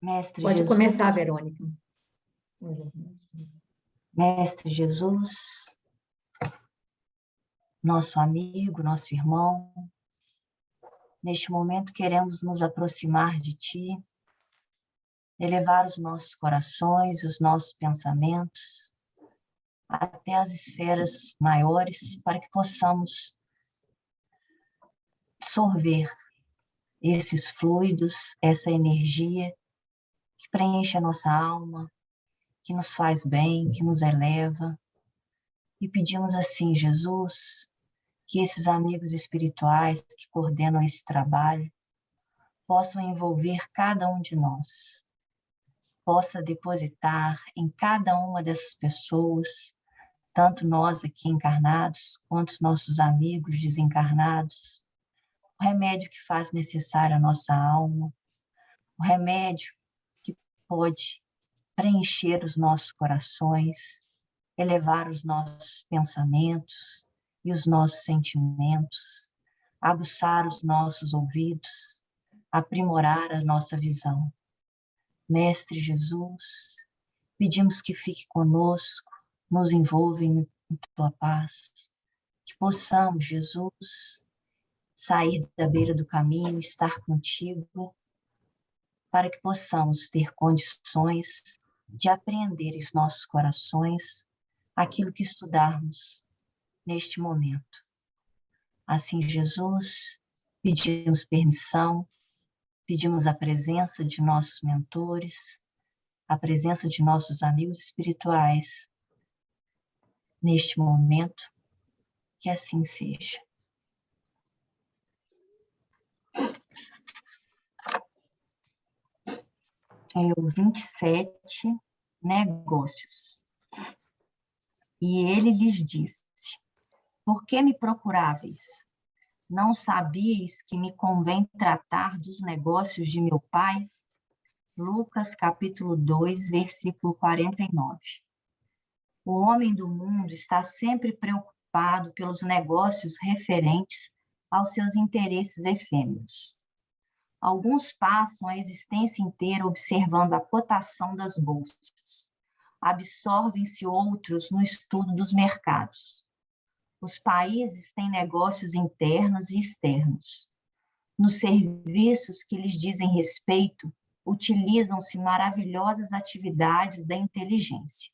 Mestre Pode Jesus, começar, Verônica. Mestre Jesus, nosso amigo, nosso irmão, neste momento queremos nos aproximar de Ti, elevar os nossos corações, os nossos pensamentos, até as esferas maiores, para que possamos absorver esses fluidos, essa energia que preenche a nossa alma, que nos faz bem, que nos eleva. E pedimos assim, Jesus, que esses amigos espirituais que coordenam esse trabalho possam envolver cada um de nós, possa depositar em cada uma dessas pessoas, tanto nós aqui encarnados, quanto os nossos amigos desencarnados, o remédio que faz necessário a nossa alma, o remédio que pode preencher os nossos corações, elevar os nossos pensamentos e os nossos sentimentos, aguçar os nossos ouvidos, aprimorar a nossa visão. Mestre Jesus, pedimos que fique conosco, nos envolva em tua paz, que possamos, Jesus, sair da beira do caminho, estar contigo, para que possamos ter condições de apreender em nossos corações aquilo que estudarmos neste momento. Assim, Jesus, pedimos permissão, pedimos a presença de nossos mentores, a presença de nossos amigos espirituais neste momento, que assim seja. É o 27, negócios. E ele lhes disse: por que me procuráveis? Não sabíeis que me convém tratar dos negócios de meu Pai? Lucas, capítulo 2, versículo 49. O homem do mundo está sempre preocupado pelos negócios referentes aos seus interesses efêmeros. Alguns passam a existência inteira observando a cotação das bolsas. Absorvem-se outros no estudo dos mercados. Os países têm negócios internos e externos. Nos serviços que lhes dizem respeito, utilizam-se maravilhosas atividades da inteligência.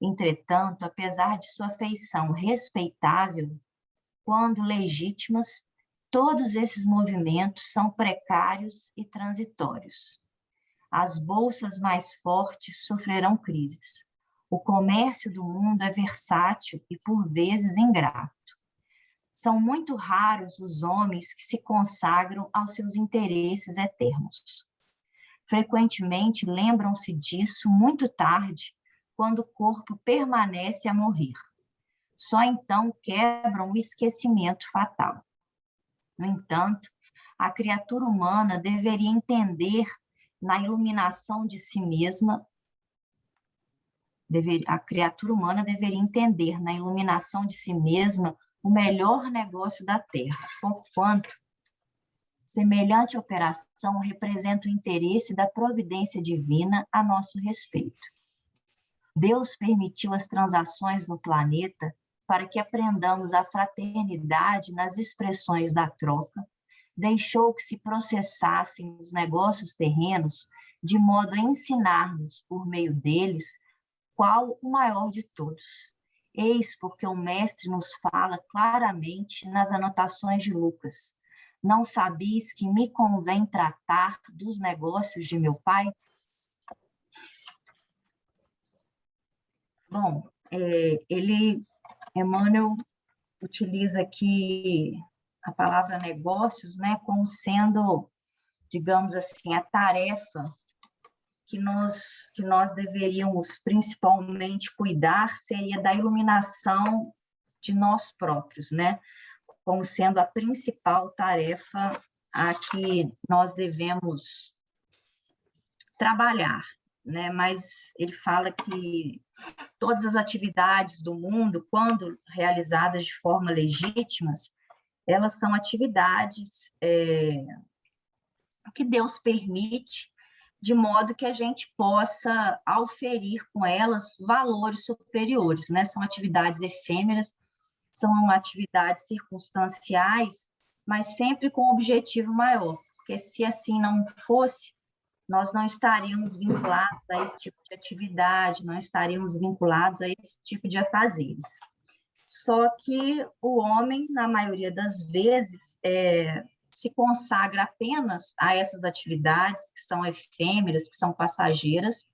Entretanto, apesar de sua feição respeitável, quando legítimas, todos esses movimentos são precários e transitórios. As bolsas mais fortes sofrerão crises. O comércio do mundo é versátil e, por vezes, ingrato. São muito raros os homens que se consagram aos seus interesses eternos. Frequentemente lembram-se disso muito tarde, quando o corpo permanece a morrer. Só então quebram o esquecimento fatal. No entanto, a criatura humana deveria entender na iluminação de si mesma, a criatura humana deveria entender na iluminação de si mesma o melhor negócio da Terra, porquanto semelhante operação representa o interesse da providência divina a nosso respeito. Deus permitiu as transações no planeta para que aprendamos a fraternidade nas expressões da troca, deixou que se processassem os negócios terrenos de modo a ensinar-nos, por meio deles, qual o maior de todos. Eis porque o Mestre nos fala claramente nas anotações de Lucas: não sabis que me convém tratar dos negócios de meu Pai? Bom, Emmanuel utiliza aqui a palavra negócios, né, como sendo, digamos assim, a tarefa que nós deveríamos principalmente cuidar seria da iluminação de nós próprios, né, como sendo a principal tarefa a que nós devemos trabalhar, né? Mas ele fala que todas as atividades do mundo, quando realizadas de forma legítimas, elas são atividades que Deus permite, de modo que a gente possa auferir com elas valores superiores, né? São atividades efêmeras, são atividades circunstanciais, mas sempre com um objetivo maior, porque se assim não fosse, nós não estaríamos vinculados a esse tipo de atividade, não estaríamos vinculados a esse tipo de afazeres. Só que o homem, na maioria das vezes, se consagra apenas a essas atividades que são efêmeras, que são passageiras,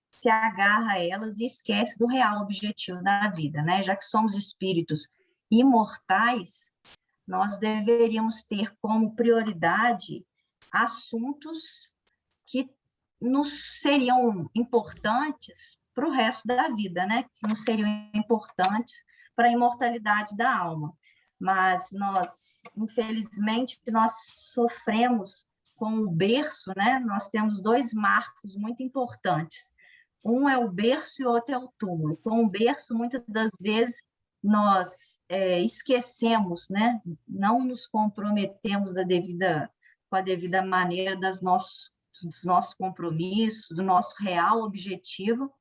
se agarra a elas e esquece do real objetivo da vida, né? Já que somos espíritos imortais, nós deveríamos ter como prioridade assuntos que nos seriam importantes para o resto da vida, né? Que nos seriam importantes para a imortalidade da alma. Mas nós, infelizmente, nós sofremos com o berço, né? Nós temos dois marcos muito importantes. Um é o berço e o outro é o túmulo. Com o berço, muitas das vezes, nós esquecemos, né? Não nos comprometemos com a devida maneira dos nossos compromissos, do nosso real objetivo,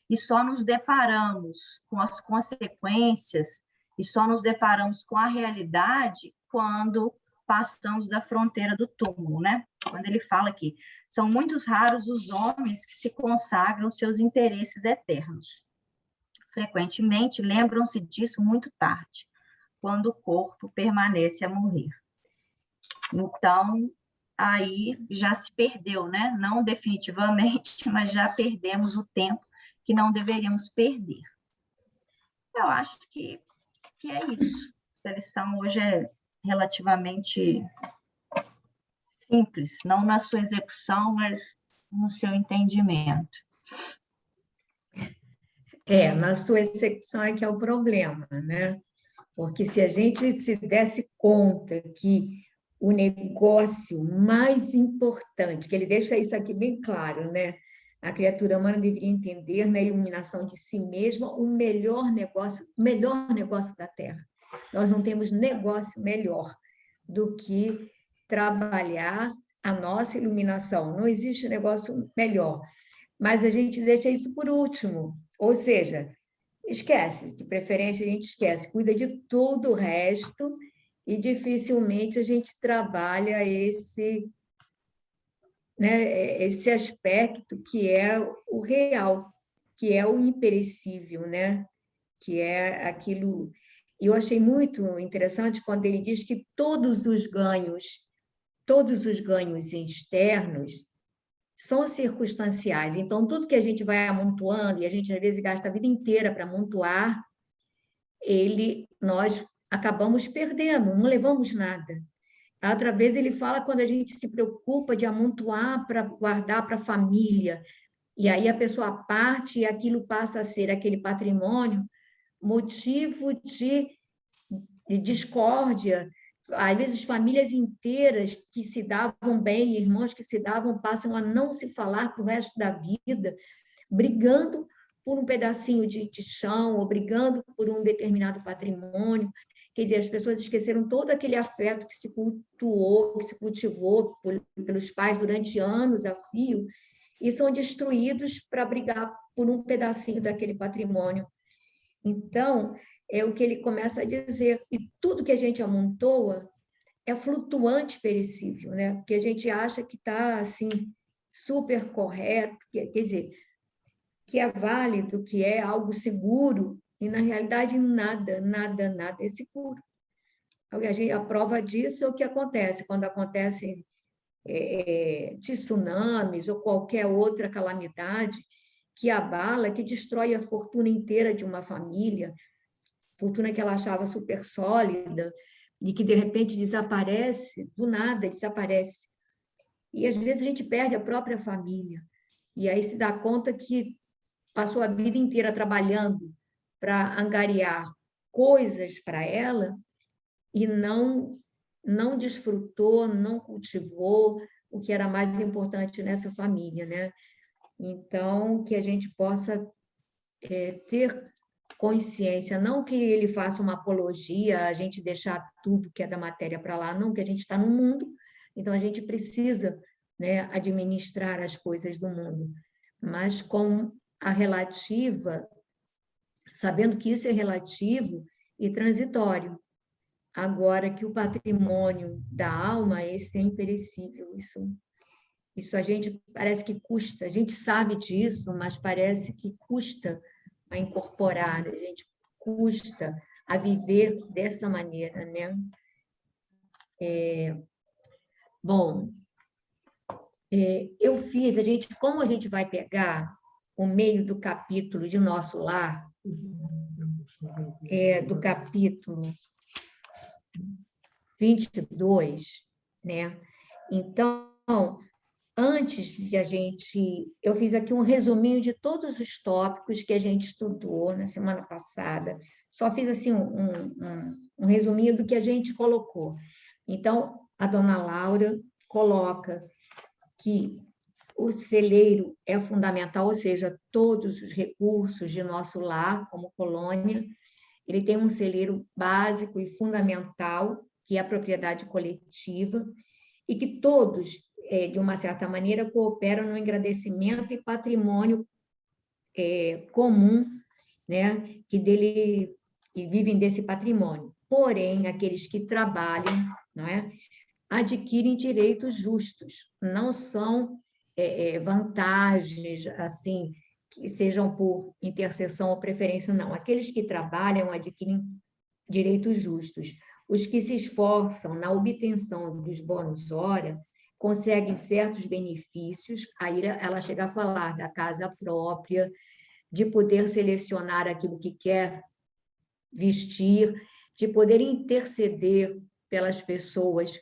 e só nos deparamos com as consequências e só nos deparamos com a realidade quando passamos da fronteira do túmulo, né? Quando ele fala que são muitos raros os homens que se consagram aos seus interesses eternos. Frequentemente lembram-se disso muito tarde, quando o corpo permanece a morrer. Então, aí já se perdeu, né? Não definitivamente, mas já perdemos o tempo que não deveríamos perder. Eu acho que é isso. A lição hoje é relativamente simples, não na sua execução, mas no seu entendimento. Na sua execução é que é o problema, né? Porque se a gente se desse conta que o negócio mais importante, que ele deixa isso aqui bem claro, né? A criatura humana deveria entender na iluminação de si mesma o melhor negócio da Terra. Nós não temos negócio melhor do que trabalhar a nossa iluminação. Não existe negócio melhor. Mas a gente deixa isso por último. Ou seja, esquece, de preferência a gente esquece, cuida de tudo o resto e dificilmente a gente trabalha esse, né, esse aspecto que é o real, que é o imperecível, né? Que é aquilo. Eu achei muito interessante quando ele diz que todos os ganhos externos são circunstanciais. Então, tudo que a gente vai amontoando, e a gente às vezes gasta a vida inteira para amontoar, nós acabamos perdendo, não levamos nada. A outra vez ele fala quando a gente se preocupa de amontoar para guardar para a família, e aí a pessoa parte e aquilo passa a ser aquele patrimônio motivo de discórdia. Às vezes, famílias inteiras que se davam bem, irmãos que se davam, passam a não se falar para o resto da vida, brigando por um pedacinho de chão, ou brigando por um determinado patrimônio. Quer dizer, as pessoas esqueceram todo aquele afeto que se cultuou, que se cultivou pelos pais durante anos a fio, e são destruídos para brigar por um pedacinho daquele patrimônio. Então, é o que ele começa a dizer. E tudo que a gente amontoa é flutuante, perecível, né? Porque a gente acha que está, assim, super correto, quer dizer, que é válido, que é algo seguro, e, na realidade, nada é seguro. A prova disso é o que acontece quando acontecem tsunamis ou qualquer outra calamidade que abala, que destrói a fortuna inteira de uma família, fortuna que ela achava super sólida, e que, de repente, desaparece, do nada desaparece. E, às vezes, a gente perde a própria família. E aí se dá conta que passou a vida inteira trabalhando para angariar coisas para ela e não desfrutou, não cultivou o que era mais importante nessa família, né? Então, que a gente possa ter consciência, não que ele faça uma apologia, a gente deixar tudo que é da matéria para lá, não, que a gente está no mundo, então a gente precisa, né, administrar as coisas do mundo, mas com a relativa, sabendo que isso é relativo e transitório. Agora que o patrimônio da alma, esse é imperecível, isso a gente parece que custa, a gente sabe disso, mas parece que custa a incorporar, a gente custa a viver dessa maneira, né? Bom, eu fiz, como a gente vai pegar o meio do capítulo de Nosso Lar, do capítulo 22, né? Então, antes de eu fiz aqui um resuminho de todos os tópicos que a gente estudou na semana passada. Só fiz assim um resuminho do que a gente colocou. Então, a dona Laura coloca que o celeiro é fundamental, ou seja, todos os recursos de Nosso Lar, como colônia, ele tem um celeiro básico e fundamental, que é a propriedade coletiva, e que todos, de uma certa maneira, cooperam no engrandecimento e patrimônio comum, né, que vivem desse patrimônio. Porém, aqueles que trabalham, não é, adquirem direitos justos, não são vantagens assim que sejam por intercessão ou preferência, não. Aqueles que trabalham adquirem direitos justos. Os que se esforçam na obtenção dos bônus hora conseguem certos benefícios, aí ela chega a falar da casa própria, de poder selecionar aquilo que quer vestir, de poder interceder pelas pessoas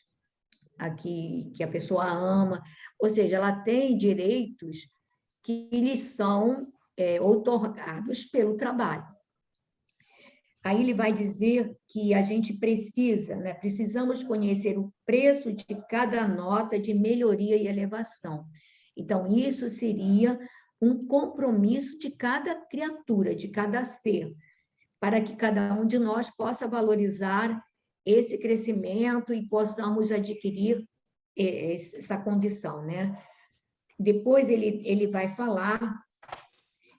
que a pessoa ama, ou seja, ela tem direitos que lhes são outorgados pelo trabalho. Aí ele vai dizer que a gente precisa, né, precisamos conhecer o preço de cada nota de melhoria e elevação. Então, isso seria um compromisso de cada criatura, de cada ser, para que cada um de nós possa valorizar esse crescimento e possamos adquirir essa condição, né? Depois ele vai falar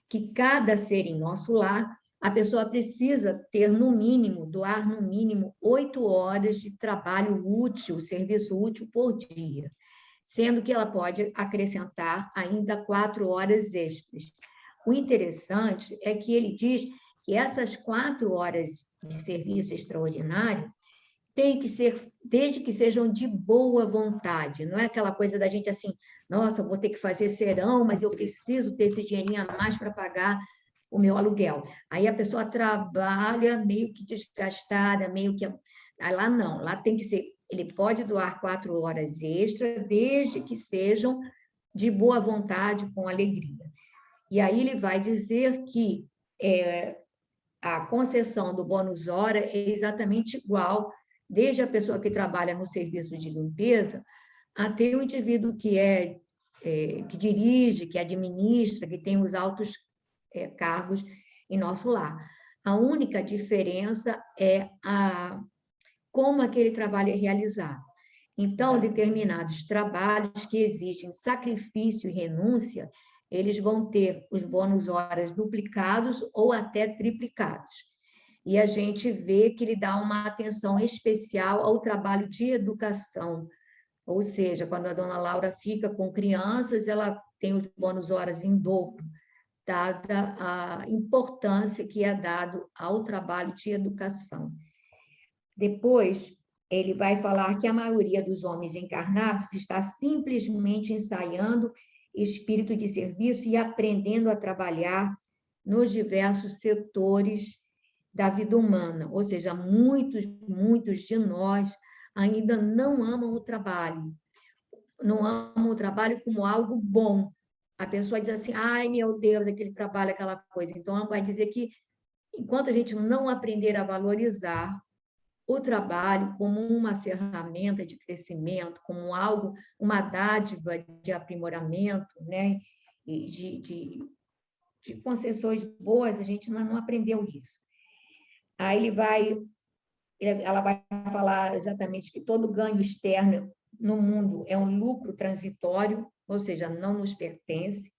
que cada ser em nosso lar, a pessoa precisa ter no mínimo, doar no mínimo 8 horas de trabalho útil, serviço útil por dia, sendo que ela pode acrescentar ainda 4 horas extras. O interessante é que ele diz que essas 4 horas de serviço extraordinário tem que ser, desde que sejam de boa vontade, não é aquela coisa da gente assim, nossa, vou ter que fazer serão, mas eu preciso ter esse dinheirinho a mais para pagar o meu aluguel. Aí a pessoa trabalha meio que desgastada, meio que... Lá não, lá tem que ser, ele pode doar 4 horas extra, desde que sejam de boa vontade, com alegria. E aí ele vai dizer que a concessão do bônus hora é exatamente igual, desde a pessoa que trabalha no serviço de limpeza, até o indivíduo que dirige, que administra, que tem os altos cargos em nosso lar. A única diferença é como aquele trabalho é realizado. Então, determinados trabalhos que exigem sacrifício e renúncia, eles vão ter os bônus horas duplicados ou até triplicados. E a gente vê que ele dá uma atenção especial ao trabalho de educação, ou seja, quando a dona Laura fica com crianças, ela tem os bônus horas em dobro, dada a importância que é dado ao trabalho de educação. Depois, ele vai falar que a maioria dos homens encarnados está simplesmente ensaiando espírito de serviço e aprendendo a trabalhar nos diversos setores da vida humana, ou seja, muitos de nós ainda não amam o trabalho, não amam o trabalho como algo bom. A pessoa diz assim, ai meu Deus, aquele trabalho, aquela coisa. Então, ela vai dizer que enquanto a gente não aprender a valorizar o trabalho como uma ferramenta de crescimento, como algo, uma dádiva de aprimoramento, né? e de concessões boas, a gente não aprendeu isso. Aí ela vai falar exatamente que todo ganho externo no mundo é um lucro transitório, ou seja, não nos pertence.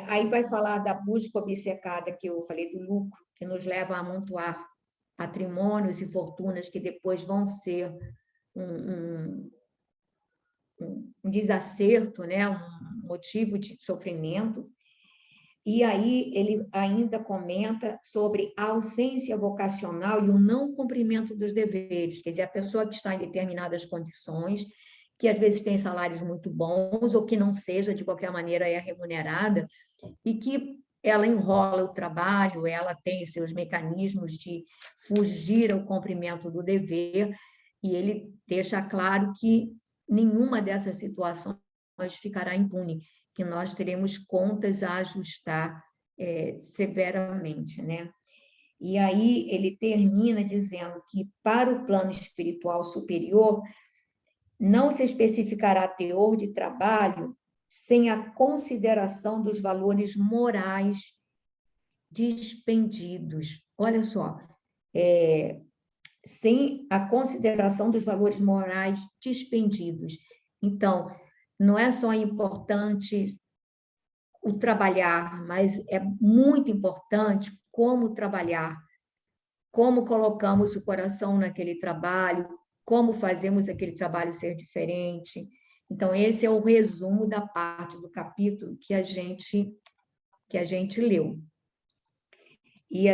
Aí vai falar da busca obcecada, que eu falei do lucro, que nos leva a amontoar patrimônios e fortunas que depois vão ser um desacerto, né? Um motivo de sofrimento. E aí ele ainda comenta sobre a ausência vocacional e o não cumprimento dos deveres, quer dizer, a pessoa que está em determinadas condições, que às vezes tem salários muito bons, ou que não seja, de qualquer maneira, é remunerada, e que ela enrola o trabalho, ela tem seus mecanismos de fugir ao cumprimento do dever, e ele deixa claro que nenhuma dessas situações ficará impune, que nós teremos contas a ajustar severamente, né? E aí ele termina dizendo que para o plano espiritual superior não se especificará teor de trabalho sem a consideração dos valores morais dispendidos. Olha só, sem a consideração dos valores morais dispendidos. Então, não é só importante o trabalhar, mas é muito importante como trabalhar, como colocamos o coração naquele trabalho, como fazemos aquele trabalho ser diferente. Então, esse é o resumo da parte do capítulo que a gente leu. E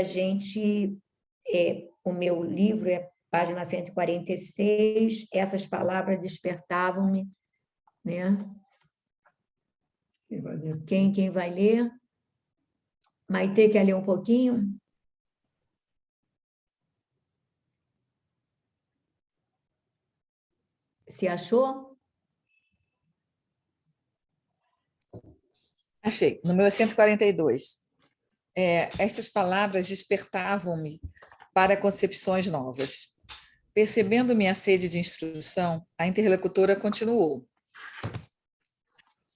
o meu livro é página 146, essas palavras despertavam-me, né? Quem vai ler? Maitê quer ler um pouquinho? Se achou? Achei, no meu 142. Estas palavras despertavam-me para concepções novas. Percebendo minha sede de instrução, a interlocutora continuou.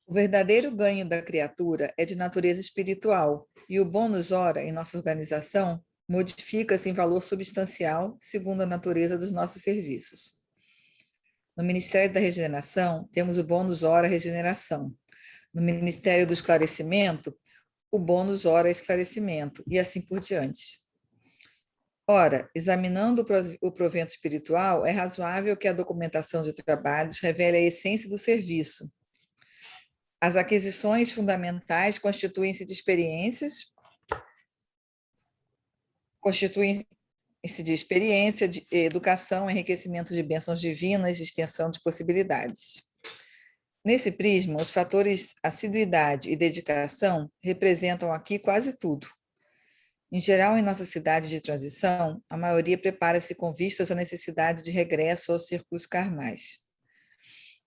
O verdadeiro ganho da criatura é de natureza espiritual, e o bônus hora em nossa organização modifica-se em valor substancial segundo a natureza dos nossos serviços. No Ministério da Regeneração, temos o bônus hora regeneração. No Ministério do Esclarecimento, o bônus hora esclarecimento, e assim por diante. Ora, examinando o provento espiritual, é razoável que a documentação de trabalhos revele a essência do serviço. As aquisições fundamentais constituem-se de experiência, de educação, enriquecimento de bênçãos divinas, de extensão de possibilidades. Nesse prisma, os fatores assiduidade e dedicação representam aqui quase tudo. Em geral, em nossa cidade de transição, a maioria prepara-se com vistas à necessidade de regresso aos círculos carnais.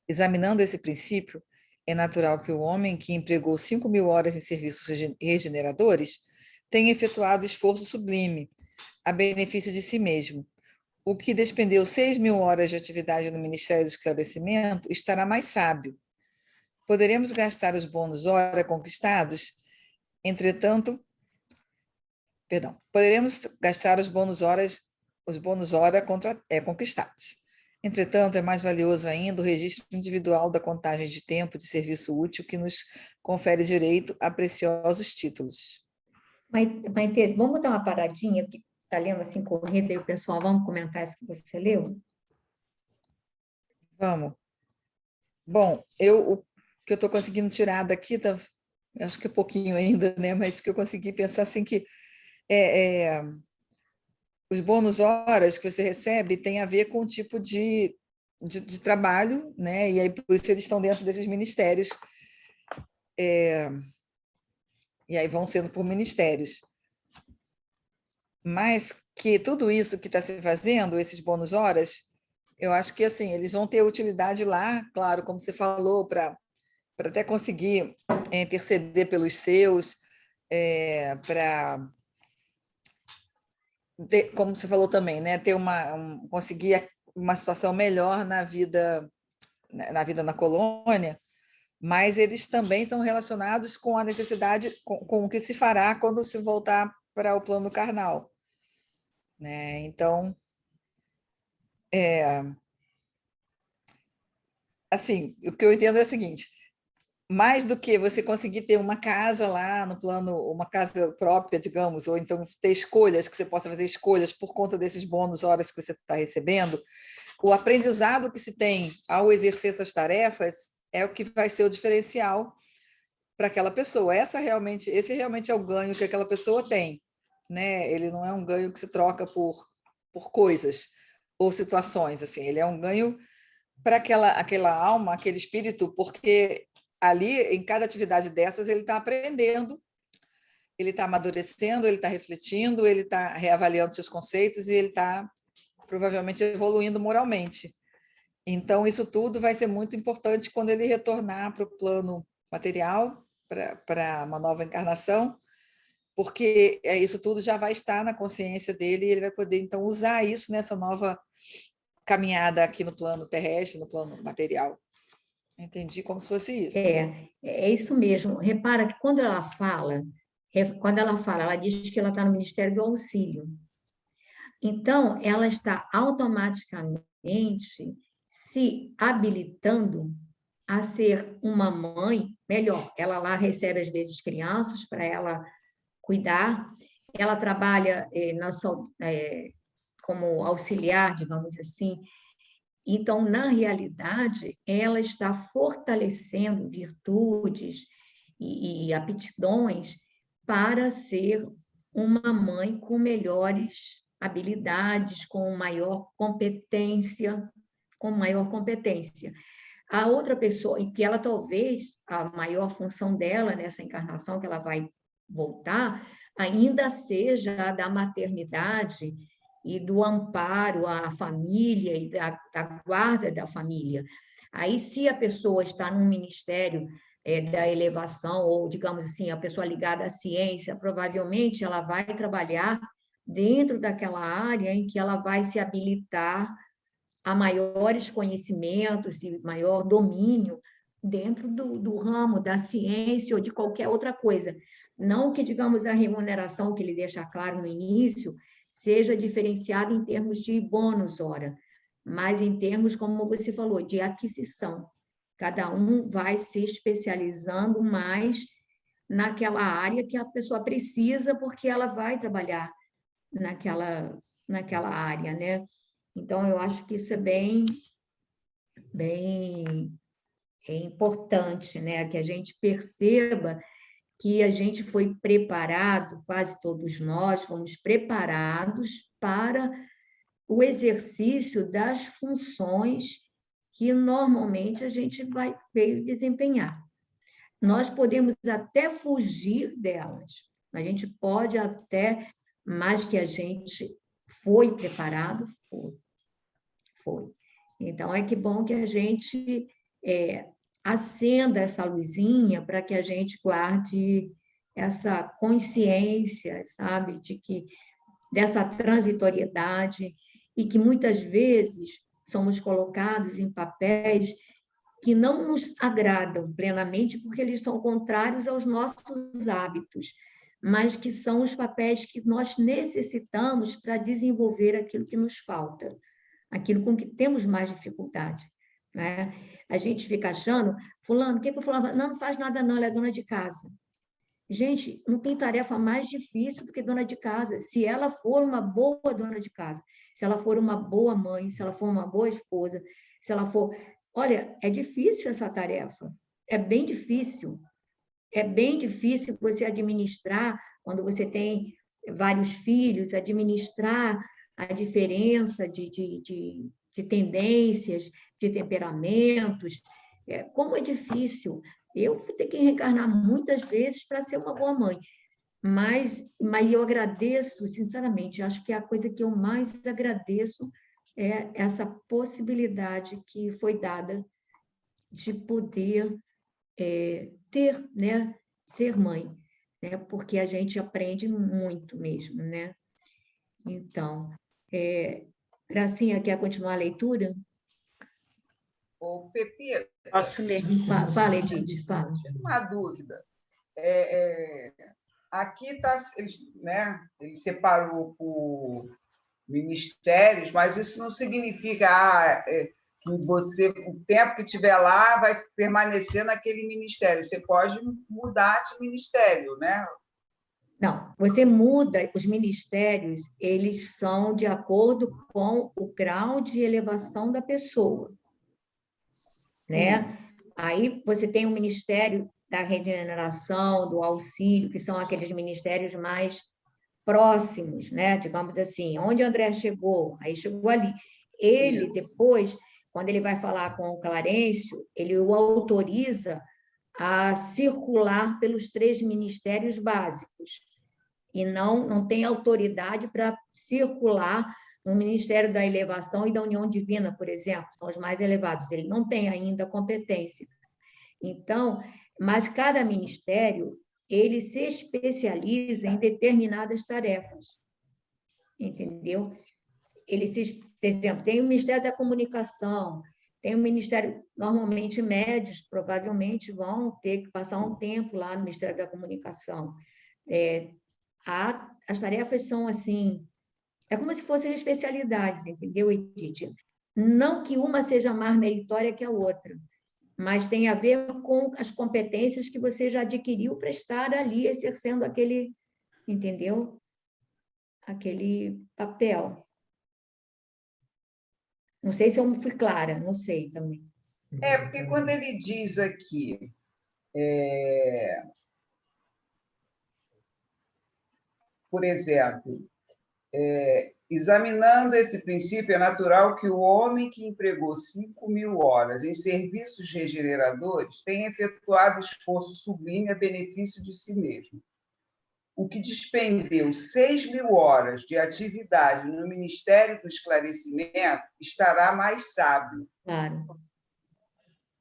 Examinando esse princípio, é natural que o homem que empregou 5.000 horas em serviços regeneradores tenha efetuado esforço sublime, a benefício de si mesmo. O que despendeu 6.000 horas de atividade no Ministério do Esclarecimento estará mais sábio. Poderemos gastar os bônus hora conquistados, poderemos gastar os bônus hora conquistados. Entretanto, é mais valioso ainda o registro individual da contagem de tempo de serviço útil que nos confere direito a preciosos títulos. Maitê, vamos dar uma paradinha, porque está lendo assim corrida, e o pessoal, vamos comentar isso que você leu? Vamos. Bom, o que eu estou conseguindo tirar daqui, acho que é pouquinho ainda, né? Mas que eu consegui pensar assim que os bônus horas que você recebe tem a ver com o tipo de trabalho, né? E aí por isso eles estão dentro desses ministérios. E aí vão sendo por ministérios. Mas que tudo isso que está se fazendo, esses bônus horas, eu acho que assim, eles vão ter utilidade lá, claro, como você falou, para até conseguir interceder pelos seus, para, como você falou também, né, ter conseguir uma situação melhor na vida na colônia, mas eles também estão relacionados com a necessidade, com o que se fará quando se voltar para o plano carnal, né? Então, assim, o que eu entendo é o seguinte: mais do que você conseguir ter uma casa lá no plano, uma casa própria, digamos, ou então ter escolhas, que você possa fazer escolhas por conta desses bônus horas que você está recebendo, o aprendizado que se tem ao exercer essas tarefas é o que vai ser o diferencial para aquela pessoa. Esse realmente é o ganho que aquela pessoa tem, né? Ele não é um ganho que se troca por coisas ou situações, assim. Ele é um ganho para aquela alma, aquele espírito, porque ali, em cada atividade dessas, ele está aprendendo, ele está amadurecendo, ele está refletindo, ele está reavaliando seus conceitos e ele está provavelmente evoluindo moralmente. Então, isso tudo vai ser muito importante quando ele retornar para o plano material, para uma nova encarnação, porque isso tudo já vai estar na consciência dele e ele vai poder, então, usar isso nessa nova caminhada aqui no plano terrestre, no plano material. Entendi como se fosse isso. É isso mesmo. Repara que quando ela fala, ela diz que ela está no Ministério do Auxílio. Então, ela está automaticamente se habilitando a ser uma mãe melhor. Ela lá recebe, às vezes, crianças para ela cuidar. Ela trabalha como auxiliar, digamos assim. Então, na realidade, ela está fortalecendo virtudes e aptidões para ser uma mãe com melhores habilidades, com maior competência, A outra pessoa, e que ela talvez, a maior função dela nessa encarnação que ela vai voltar, ainda seja a da maternidade e do amparo à família e da guarda da família. Aí, se a pessoa está num ministério da elevação, ou, digamos assim, a pessoa ligada à ciência, provavelmente ela vai trabalhar dentro daquela área em que ela vai se habilitar a maiores conhecimentos e maior domínio dentro do ramo da ciência ou de qualquer outra coisa. Não que, digamos, a remuneração que ele deixa claro no início seja diferenciada em termos de bônus hora, mas em termos, como você falou, de aquisição. Cada um vai se especializando mais naquela área que a pessoa precisa, porque ela vai trabalhar naquela área, né? Então, eu acho que isso é bem importante, né? Que a gente perceba que a gente foi preparado, quase todos nós fomos preparados para o exercício das funções que normalmente a gente veio desempenhar. Nós podemos até fugir delas, a gente pode até, mas que a gente foi preparado, foi. Então, é que bom que a gente acenda essa luzinha para que a gente guarde essa consciência, sabe, dessa transitoriedade, e que muitas vezes somos colocados em papéis que não nos agradam plenamente, porque eles são contrários aos nossos hábitos, mas que são os papéis que nós necessitamos para desenvolver aquilo que nos falta, aquilo com que temos mais dificuldade, né? A gente fica achando, fulano, o que eu falava? Não faz nada não, ela é dona de casa. Gente, não tem tarefa mais difícil do que dona de casa. Se ela for uma boa dona de casa, se ela for uma boa mãe, se ela for uma boa esposa, se ela for... Olha, é difícil essa tarefa. É bem difícil. É bem difícil você administrar, quando você tem vários filhos, administrar a diferença de tendências, de temperamentos. Como é difícil. Eu fui ter que reencarnar muitas vezes para ser uma boa mãe, mas eu agradeço, sinceramente, acho que a coisa que eu mais agradeço é essa possibilidade que foi dada de poder ter, né, ser mãe, né, porque a gente aprende muito mesmo, né? Então, Gracinha, quer continuar a leitura? Ô, Pepe, Posso ler? Fala, Edith, fala. uma dúvida. Aqui está, né, ele separou por ministérios, mas isso não significa que você, o tempo que estiver lá, vai permanecer naquele ministério. Você pode mudar de ministério, né? Não, você muda, os ministérios, eles são de acordo com o grau de elevação da pessoa, né? Aí você tem o ministério da regeneração, do auxílio, que são aqueles ministérios mais próximos, né? Digamos assim, onde o André chegou, aí chegou ali. Ele, Isso. depois, quando ele vai falar com o Clarencio, ele o autoriza a circular pelos 3 ministérios básicos, e não tem autoridade para circular no Ministério da Elevação e da União Divina, por exemplo, são os mais elevados. Ele não tem ainda competência. Então, mas cada ministério, ele se especializa em determinadas tarefas, entendeu? Por exemplo, tem o Ministério da Comunicação, tem o Ministério, normalmente médios, provavelmente vão ter que passar um tempo lá no Ministério da Comunicação. As tarefas são assim, é como se fossem especialidades, entendeu, Edith? Não que uma seja mais meritória que a outra, mas tem a ver com as competências que você já adquiriu para estar ali exercendo aquele, entendeu? Aquele papel. Não sei se eu fui clara, não sei também. Porque quando ele diz aqui, por exemplo, examinando esse princípio, é natural que o homem que empregou 5.000 horas em serviços regeneradores tenha efetuado esforço sublime a benefício de si mesmo. O que despendeu 6.000 horas de atividade no Ministério do Esclarecimento estará mais sábio. Claro.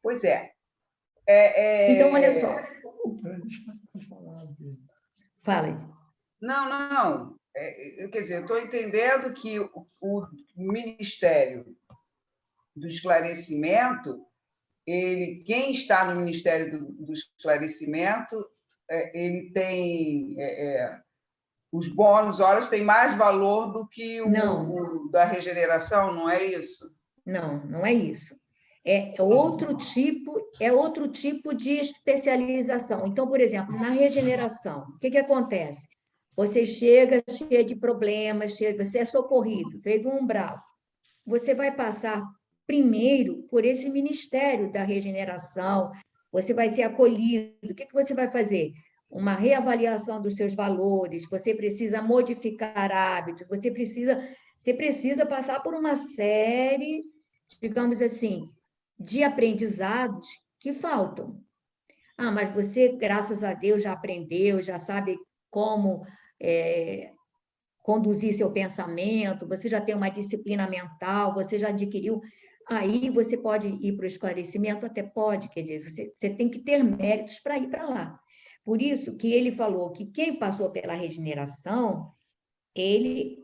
Pois é. Então, olha só. Fala. Não. Quer dizer, eu estou entendendo que o Ministério do Esclarecimento, quem está no Ministério do Esclarecimento, ele tem os bônus horas têm mais valor do que o da regeneração, não é isso? Não é isso. É outro tipo de especialização. Então, por exemplo, na regeneração, o que acontece? Você chega cheio de problemas, você é socorrido, veio do umbral. Você vai passar primeiro por esse ministério da regeneração, você vai ser acolhido. O que você vai fazer? Uma reavaliação dos seus valores, você precisa modificar hábitos, você precisa passar por uma série, digamos assim, de aprendizados que faltam. Mas você, graças a Deus, já aprendeu, já sabe como conduzir seu pensamento, você já tem uma disciplina mental, você já adquiriu. Aí você pode ir para o esclarecimento, até pode, quer dizer, você tem que ter méritos para ir para lá. Por isso que ele falou que quem passou pela regeneração, ele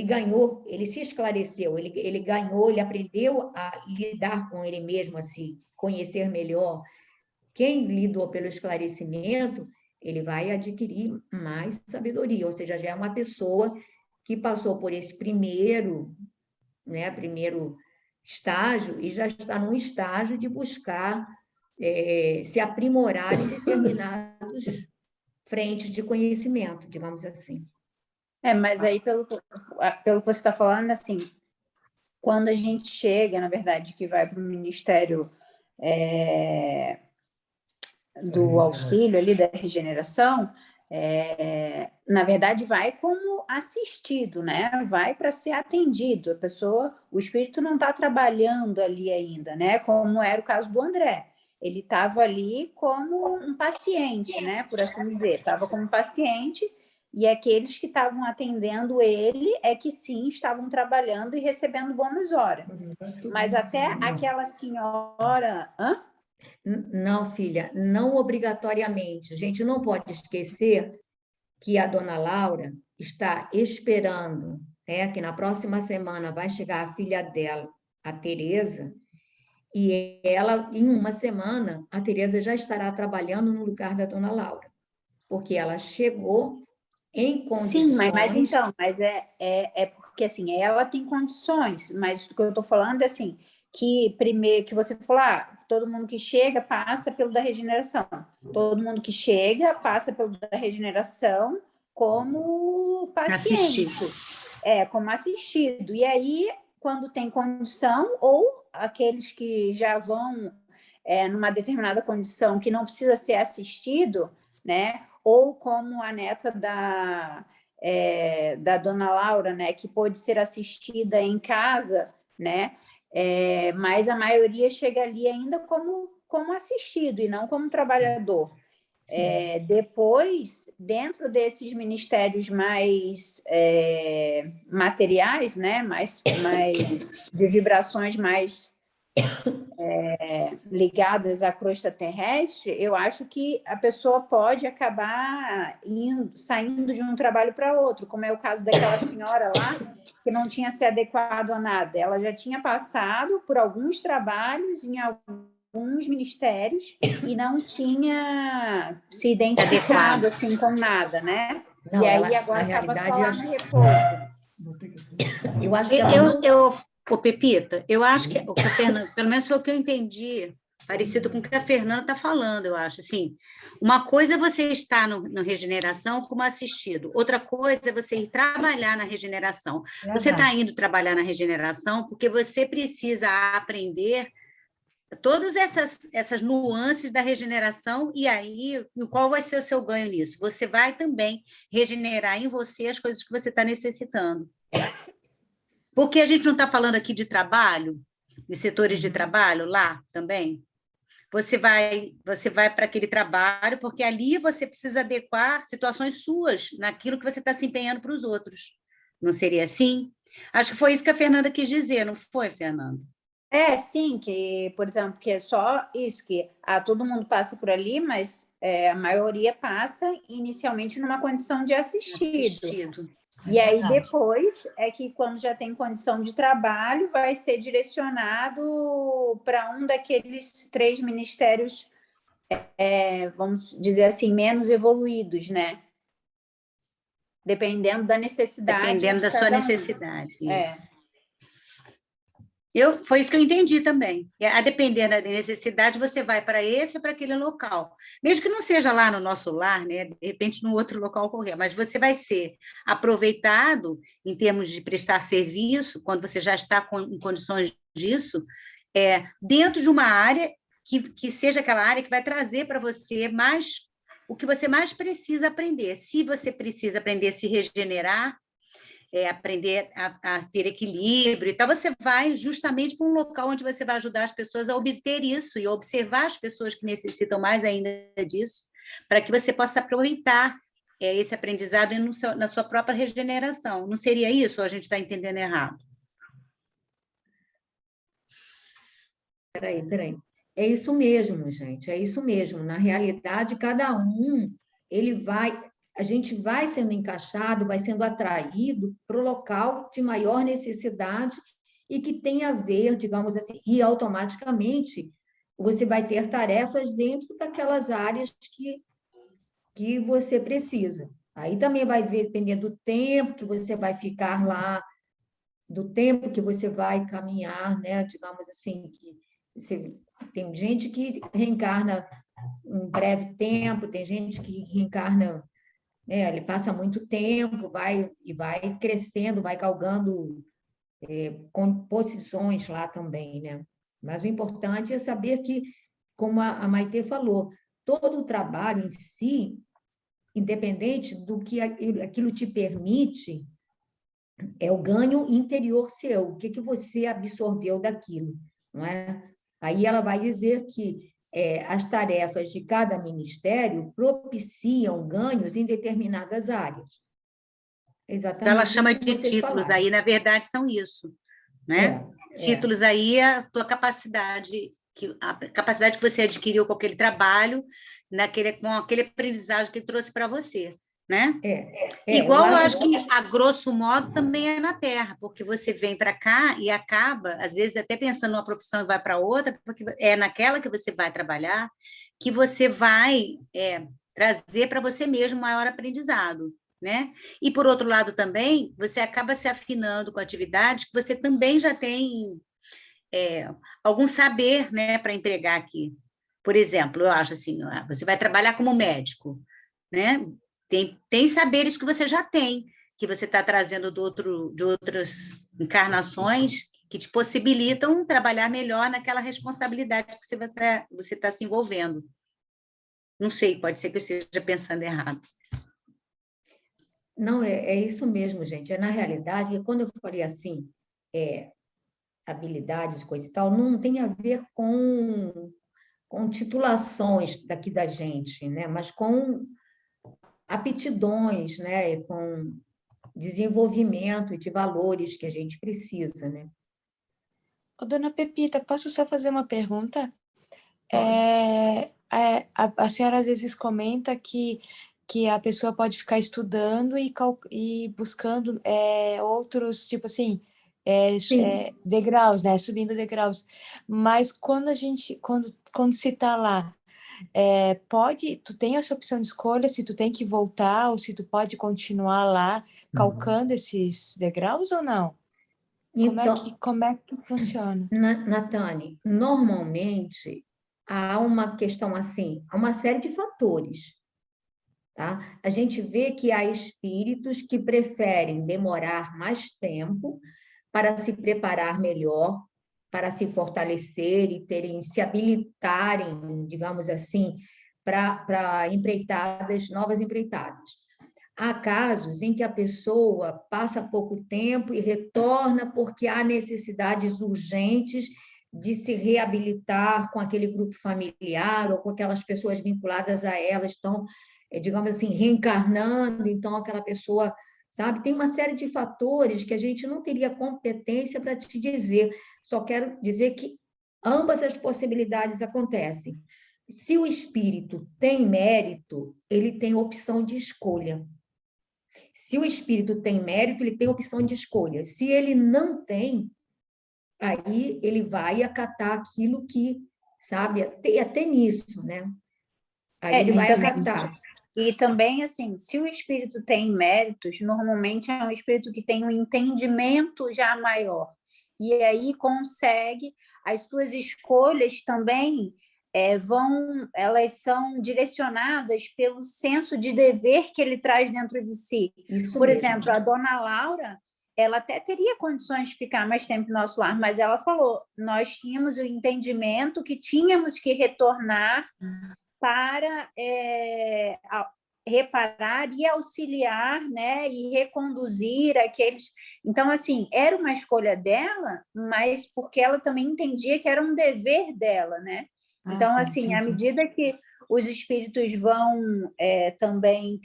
ganhou, ele se esclareceu, ele ganhou, ele aprendeu a lidar com ele mesmo, a se conhecer melhor. Quem lidou pelo esclarecimento, ele vai adquirir mais sabedoria, ou seja, já é uma pessoa que passou por esse primeiro estágio e já está num estágio de buscar se aprimorar em determinados frentes de conhecimento, digamos assim. Mas aí, pelo que você está falando, assim, quando a gente chega, na verdade, que vai para o Ministério do Auxílio, ali da regeneração, na verdade, vai como assistido, né? Vai para ser atendido. A pessoa, o espírito não está trabalhando ali ainda, né? Como era o caso do André. Ele estava ali como um paciente, né? Por assim dizer, estava como paciente, e aqueles que estavam atendendo ele que sim estavam trabalhando e recebendo bônus hora. Mas até aquela senhora... Não, filha, não obrigatoriamente. A gente não pode esquecer que a dona Laura está esperando, que na próxima semana vai chegar a filha dela, a Tereza, E ela, em uma semana, a Tereza já estará trabalhando no lugar da dona Laura, porque ela chegou em Sim, mas condições. então, mas é porque assim, ela tem condições, mas o que eu estou falando é assim, que primeiro que você falou, todo mundo que chega passa pelo da regeneração. Todo mundo que chega passa pelo da regeneração como paciente. Assistido. Como assistido. E aí, quando tem condição, ou aqueles que já vão numa determinada condição que não precisa ser assistido, né? Ou como a neta da dona Laura, né? Que pode ser assistida em casa, né? Mas a maioria chega ali ainda como assistido e não como trabalhador. Depois, dentro desses ministérios mais materiais, né, mais de vibrações mais ligadas à crosta terrestre, eu acho que a pessoa pode acabar saindo de um trabalho para outro, como é o caso daquela senhora lá, que não tinha se adequado a nada. Ela já tinha passado por alguns trabalhos em alguns ministérios e não tinha se identificado assim com nada, né? Não, e aí ela, agora na estava realidade, só lá no repouso. eu acho que ela não... Ô, Pepita, eu acho que o que a Fernanda, pelo menos foi o que eu entendi, parecido com o que a Fernanda está falando, eu acho. Assim, uma coisa é você estar no regeneração como assistido, outra coisa é você ir trabalhar na regeneração. Você está indo trabalhar na regeneração porque você precisa aprender todas essas nuances da regeneração, e aí, qual vai ser o seu ganho nisso? Você vai também regenerar em você as coisas que você está necessitando. Porque a gente não está falando aqui de trabalho, de setores de trabalho lá também? Você vai para aquele trabalho, porque ali você precisa adequar situações suas naquilo que você está se empenhando para os outros. Não seria assim? Acho que foi isso que a Fernanda quis dizer, não foi, Fernanda? Sim, que, por exemplo, que é só isso, que todo mundo passa por ali, mas a maioria passa inicialmente numa condição de assistido. E aí, depois, é que quando já tem condição de trabalho, vai ser direcionado para um daqueles 3 ministérios, vamos dizer assim, menos evoluídos, né? Dependendo da necessidade. Dependendo da sua necessidade. Isso. Foi isso que eu entendi também. A depender da necessidade, você vai para esse ou para aquele local. Mesmo que não seja lá no nosso lar, né? De repente, no outro local qualquer, mas você vai ser aproveitado em termos de prestar serviço, quando você já está em condições disso, dentro de uma área que seja aquela área que vai trazer para você mais o que você mais precisa aprender. Se você precisa aprender a se regenerar, aprender a ter equilíbrio e tal, você vai justamente para um local onde você vai ajudar as pessoas a obter isso e observar as pessoas que necessitam mais ainda disso, para que você possa aproveitar esse aprendizado na sua própria regeneração. Não seria isso, ou a gente está entendendo errado? Peraí. É isso mesmo, gente, é isso mesmo. Na realidade, cada um, a gente vai sendo encaixado, vai sendo atraído para o local de maior necessidade e que tem a ver, digamos assim, e automaticamente você vai ter tarefas dentro daquelas áreas que você precisa. Aí também vai depender do tempo que você vai ficar lá, do tempo que você vai caminhar, né? Digamos assim, tem gente que reencarna um breve tempo, tem gente que reencarna, ele passa muito tempo, vai crescendo, vai galgando posições lá também, né? Mas o importante é saber que, como a Maitê falou, todo o trabalho em si, independente do que aquilo te permite, é o ganho interior seu, o que você absorveu daquilo, não é? Aí ela vai dizer que as tarefas de cada ministério propiciam ganhos em determinadas áreas. Exatamente. Ela chama de títulos, aí, na verdade, são isso, né? Títulos aí é a tua capacidade, a capacidade que você adquiriu com aquele trabalho, com aquele aprendizado que ele trouxe para você. né? eu Igual eu acho acho que, a grosso modo, também é na Terra, porque você vem para cá e acaba, às vezes, até pensando numa profissão e vai para outra, porque é naquela que você vai trabalhar que você vai trazer para você mesmo maior aprendizado, né? E, por outro lado, também, você acaba se afinando com atividades que você também já tem algum saber, né, para empregar aqui. Por exemplo, eu acho assim, você vai trabalhar como médico, né? Tem saberes que você já tem, que você está trazendo de outras encarnações que te possibilitam trabalhar melhor naquela responsabilidade que você está se envolvendo. Não sei, pode ser que eu esteja pensando errado. Não, é isso mesmo, gente. Na realidade, que quando eu falei assim, habilidades, coisa e tal, não tem a ver com titulações daqui da gente, né? Mas com aptidões, né? Com desenvolvimento de valores que a gente precisa, né? Ô, dona Pepita, posso só fazer uma pergunta? A senhora às vezes comenta que a pessoa pode ficar estudando e buscando outros, tipo assim, degraus, né? Subindo degraus. Mas quando quando se está lá, tu tem essa opção de escolha se tu tem que voltar ou se tu pode continuar lá calcando esses degraus ou não? Então, Como é que funciona? Natane, normalmente há uma questão assim, há uma série de fatores, tá? A gente vê que há espíritos que preferem demorar mais tempo para se preparar melhor, para se fortalecer e se habilitarem, digamos assim, para empreitadas, novas empreitadas. Há casos em que a pessoa passa pouco tempo e retorna porque há necessidades urgentes de se reabilitar com aquele grupo familiar ou com aquelas pessoas vinculadas a ela, estão, digamos assim, reencarnando, então aquela pessoa, sabe? Tem uma série de fatores que a gente não teria competência para te dizer, só quero dizer que ambas as possibilidades acontecem. Se o espírito tem mérito, ele tem opção de escolha. Se o espírito tem mérito, ele tem opção de escolha. Se ele não tem, aí ele vai acatar aquilo que, sabe, até nisso, né? Aí ele vai acatar. E também, assim, se o espírito tem méritos, normalmente é um espírito que tem um entendimento já maior. E aí consegue, as suas escolhas também elas são direcionadas pelo senso de dever que ele traz dentro de si. Isso Por mesmo. exemplo, a dona Laura, ela até teria condições de ficar mais tempo no nosso lar, mas ela falou, nós tínhamos o entendimento que tínhamos que retornar para reparar e auxiliar, né, e reconduzir aqueles... Então, assim, era uma escolha dela, mas porque ela também entendia que era um dever dela, né? Então, assim, à medida que os espíritos vão também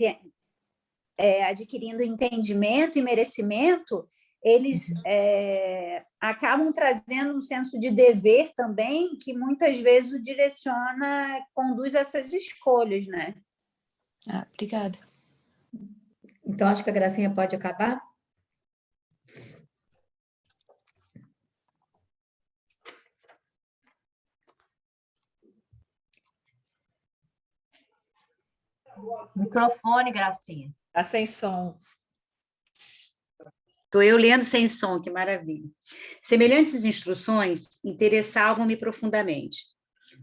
adquirindo entendimento e merecimento, eles acabam trazendo um senso de dever também, que muitas vezes o direciona, conduz a essas escolhas, né? Obrigada. Então, acho que a Gracinha pode acabar? Microfone, Gracinha. Está sem som. Estou eu lendo sem som, que maravilha. Semelhantes instruções interessavam-me profundamente.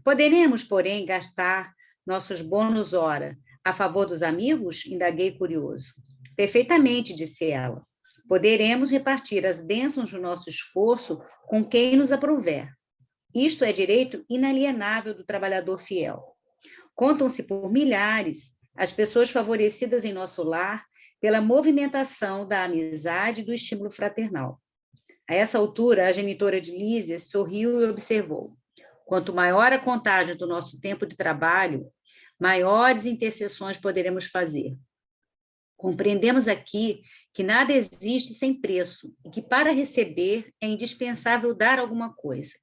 Poderemos, porém, gastar nossos bônus hora a favor dos amigos? Indaguei curioso. Perfeitamente, disse ela. Poderemos repartir as bênçãos do nosso esforço com quem nos aprouver. Isto é direito inalienável do trabalhador fiel. Contam-se por milhares as pessoas favorecidas em nosso lar pela movimentação da amizade e do estímulo fraternal. A essa altura, a genitora de Lísia sorriu e observou. Quanto maior a contagem do nosso tempo de trabalho, maiores intercessões poderemos fazer. Compreendemos aqui que nada existe sem preço e que, para receber, é indispensável dar alguma coisa.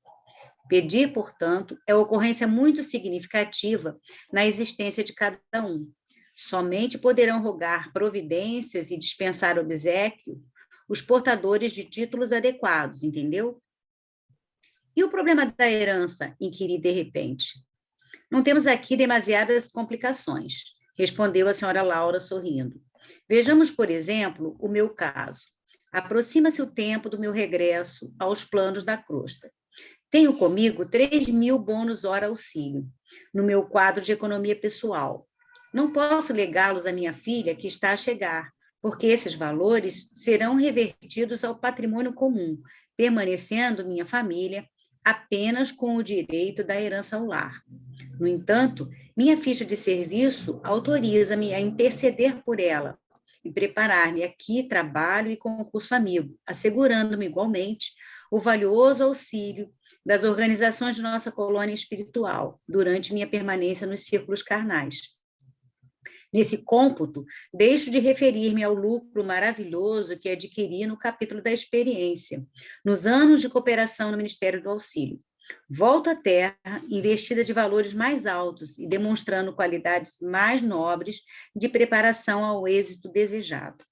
Pedir, portanto, é ocorrência muito significativa na existência de cada um. Somente poderão rogar providências e dispensar obséquio os portadores de títulos adequados, entendeu? E o problema da herança? Inquiri de repente. Não temos aqui demasiadas complicações, respondeu a senhora Laura, sorrindo. Vejamos, por exemplo, o meu caso. Aproxima-se o tempo do meu regresso aos planos da crosta. Tenho comigo 3.000 bônus hora auxílio, no meu quadro de economia pessoal. Não posso legá-los à minha filha, que está a chegar, porque esses valores serão revertidos ao patrimônio comum, permanecendo minha família apenas com o direito da herança ao lar. No entanto, minha ficha de serviço autoriza-me a interceder por ela e preparar-me aqui trabalho e concurso amigo, assegurando-me igualmente o valioso auxílio das organizações de nossa colônia espiritual durante minha permanência nos círculos carnais. Nesse cômputo, deixo de referir-me ao lucro maravilhoso que adquiri no capítulo da experiência, nos anos de cooperação no Ministério do Auxílio. Volto à Terra, investida de valores mais altos e demonstrando qualidades mais nobres de preparação ao êxito desejado.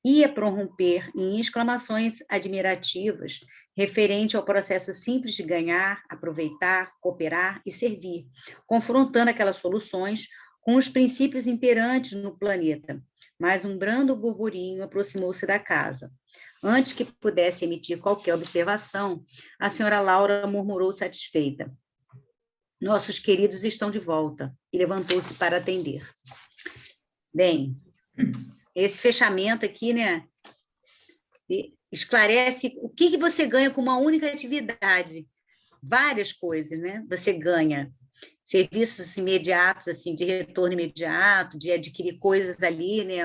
Ia prorromper em exclamações admirativas referente ao processo simples de ganhar, aproveitar, cooperar e servir, confrontando aquelas soluções com os princípios imperantes no planeta, mas um brando burburinho aproximou-se da casa. Antes que pudesse emitir qualquer observação, a senhora Laura murmurou satisfeita. Nossos queridos estão de volta, e levantou-se para atender. Bem, esse fechamento aqui, né, esclarece o que você ganha com uma única atividade. Várias coisas, né? Você ganha serviços imediatos, assim, de retorno imediato, de adquirir coisas ali, né?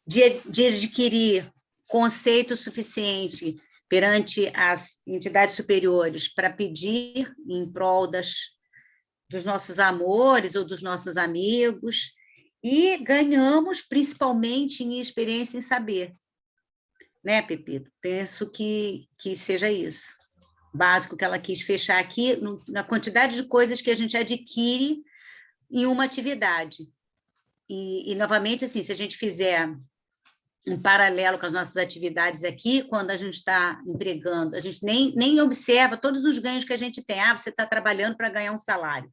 De adquirir conceito suficiente perante as entidades superiores para pedir em prol dos nossos amores ou dos nossos amigos, e ganhamos principalmente em experiência em saber. Né, Pepito? Penso que seja isso. Básico que ela quis fechar aqui, na quantidade de coisas que a gente adquire em uma atividade. E novamente, assim, se a gente fizer um paralelo com as nossas atividades aqui, quando a gente está empregando, a gente nem observa todos os ganhos que a gente tem. Você está trabalhando para ganhar um salário.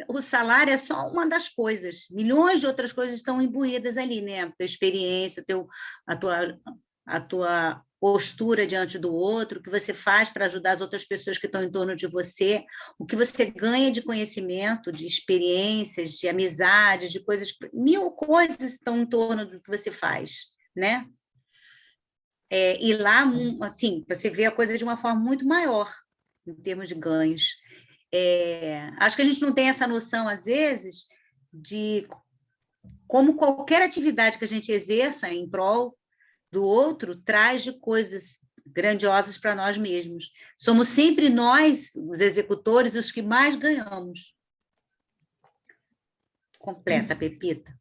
O salário é só uma das coisas. Milhões de outras coisas estão imbuídas ali, né? A tua experiência, a tua postura diante do outro, o que você faz para ajudar as outras pessoas que estão em torno de você, o que você ganha de conhecimento, de experiências, de amizades, de coisas, 1000 coisas estão em torno do que você faz, né? E lá, assim, você vê a coisa de uma forma muito maior, em termos de ganhos. Acho que a gente não tem essa noção, às vezes, de como qualquer atividade que a gente exerça em prol do outro traz de coisas grandiosas para nós mesmos. Somos sempre nós, os executores, os que mais ganhamos. Completa, Pepita.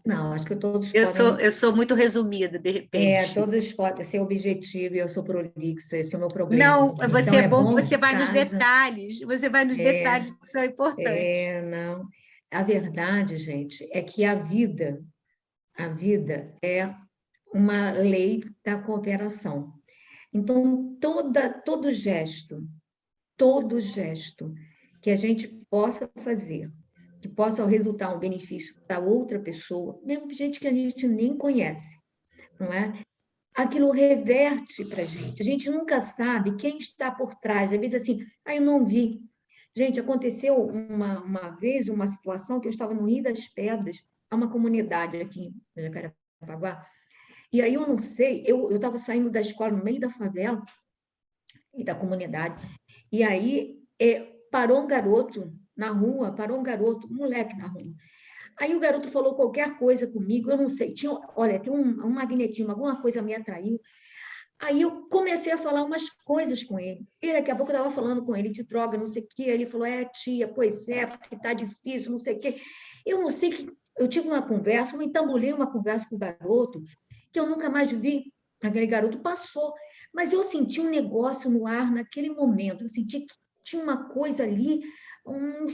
Não, acho que todos Eu sou muito resumida, de repente. Todos podem ser objetivos, eu sou prolixa, esse é o meu problema. Não, você então, bom que você vai nos detalhes, detalhes que são importantes. Não. A verdade, gente, é que a vida é uma lei da cooperação. Então, todo gesto que a gente possa fazer, que possa resultar um benefício para outra pessoa, mesmo gente que a gente nem conhece, não é? Aquilo reverte para a gente nunca sabe quem está por trás, às vezes assim, eu não vi. Gente, aconteceu uma vez, uma situação que eu estava no Rio das Pedras, há uma comunidade aqui em Jacarepaguá, e aí eu não sei, eu estava saindo da escola no meio da favela e da comunidade, e aí parou um garoto na rua, um moleque na rua. Aí o garoto falou qualquer coisa comigo, eu não sei, tem um magnetismo, alguma coisa me atraiu. Aí eu comecei a falar umas coisas com ele, e daqui a pouco eu estava falando com ele de droga, não sei o quê, ele falou, tia, pois é, porque está difícil, não sei o quê. Eu não sei, eu tive uma conversa, eu entambulei uma conversa com o garoto, que eu nunca mais vi. Aquele garoto passou, mas eu senti um negócio no ar naquele momento, eu senti que tinha uma coisa ali, não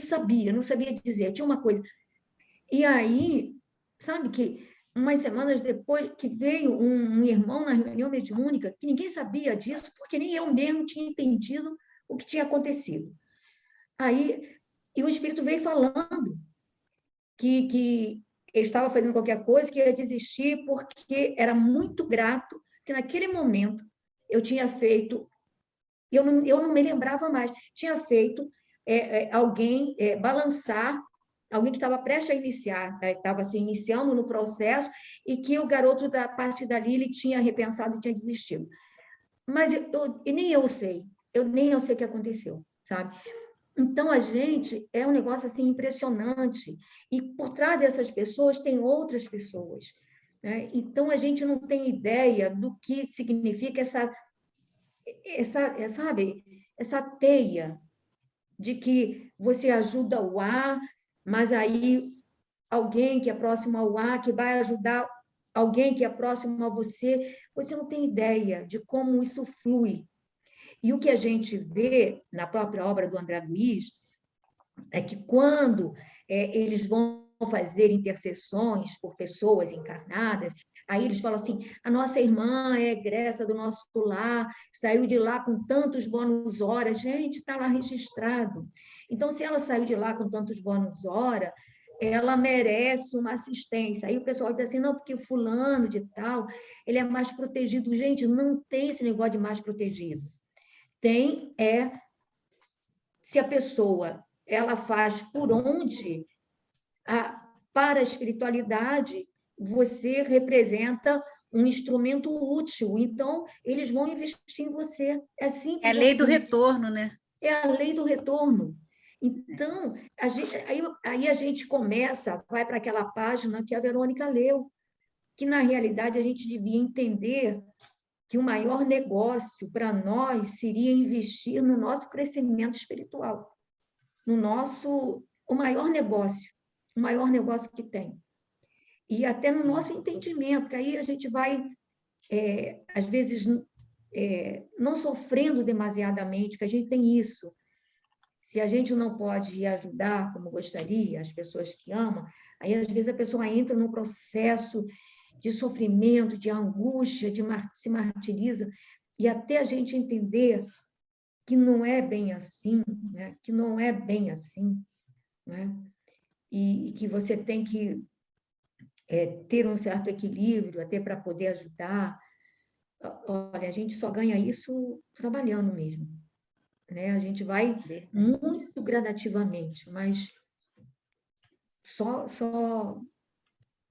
sabia dizer, tinha uma coisa. E aí, sabe que umas semanas depois que veio um irmão na reunião mediúnica, que ninguém sabia disso, porque nem eu mesmo tinha entendido o que tinha acontecido. Aí, e o espírito veio falando que ele estava fazendo qualquer coisa, que ia desistir, porque era muito grato que naquele momento eu tinha feito, eu não me lembrava mais, tinha feito alguém balançar, alguém que estava prestes a iniciar, estava se iniciando no processo, e que o garoto, da parte dali, ele tinha repensado e tinha desistido. Mas nem eu sei o que aconteceu, sabe? Então, a gente é um negócio assim impressionante. E por trás dessas pessoas tem outras pessoas, né? Então, a gente não tem ideia do que significa sabe, essa teia de que você ajuda o A, mas aí alguém que é próximo ao A, que vai ajudar alguém que é próximo a você, você não tem ideia de como isso flui. E o que a gente vê na própria obra do André Luiz é que quando eles vão fazer intercessões por pessoas encarnadas, aí eles falam assim, a nossa irmã é egressa do nosso lar, saiu de lá com tantos bônus hora, gente, está lá registrado. Então, se ela saiu de lá com tantos bônus hora, ela merece uma assistência. Aí o pessoal diz assim, não, porque o fulano de tal, ele é mais protegido. Gente, não tem esse negócio de mais protegido. Tem se a pessoa ela faz por onde, para a espiritualidade, você representa um instrumento útil. Então, eles vão investir em você. É simples. É a lei do assim. retorno, né? É a lei do retorno. Então, aí a gente começa, vai para aquela página que a Verônica leu, que, na realidade, a gente devia entender que o maior negócio para nós seria investir no nosso crescimento espiritual, o maior negócio que tem. E até no nosso entendimento, que aí a gente vai, às vezes, não sofrendo demasiadamente, porque a gente tem isso. Se a gente não pode ajudar como gostaria, as pessoas que amam, aí às vezes a pessoa entra num processo de sofrimento, de angústia, se martiriza, e até a gente entender que não é bem assim, né? Que não é bem assim, né? E que você tem que ter um certo equilíbrio até para poder ajudar. Olha, a gente só ganha isso trabalhando mesmo, né? A gente vai muito gradativamente, mas só,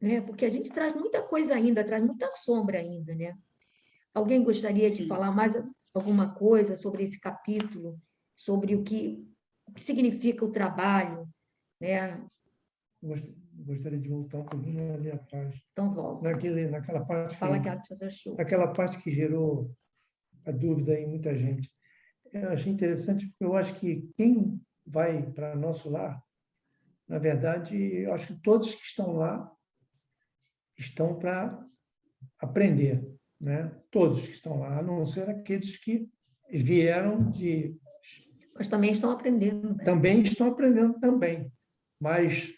né? Porque a gente traz muita coisa ainda, traz muita sombra ainda, né? Alguém gostaria de falar mais alguma coisa sobre esse capítulo, sobre o que significa o trabalho, né? Gostaria de voltar um pouquinho ali atrás. Então, volta. Naquela parte Fala que você achou. naquela parte que gerou a dúvida em muita gente. Eu achei interessante, porque eu acho que quem vai para nosso lar, na verdade, eu acho que todos que estão lá estão para aprender, né? Todos que estão lá, a não ser aqueles que vieram de... Mas também estão aprendendo. Né? Também estão aprendendo também, mas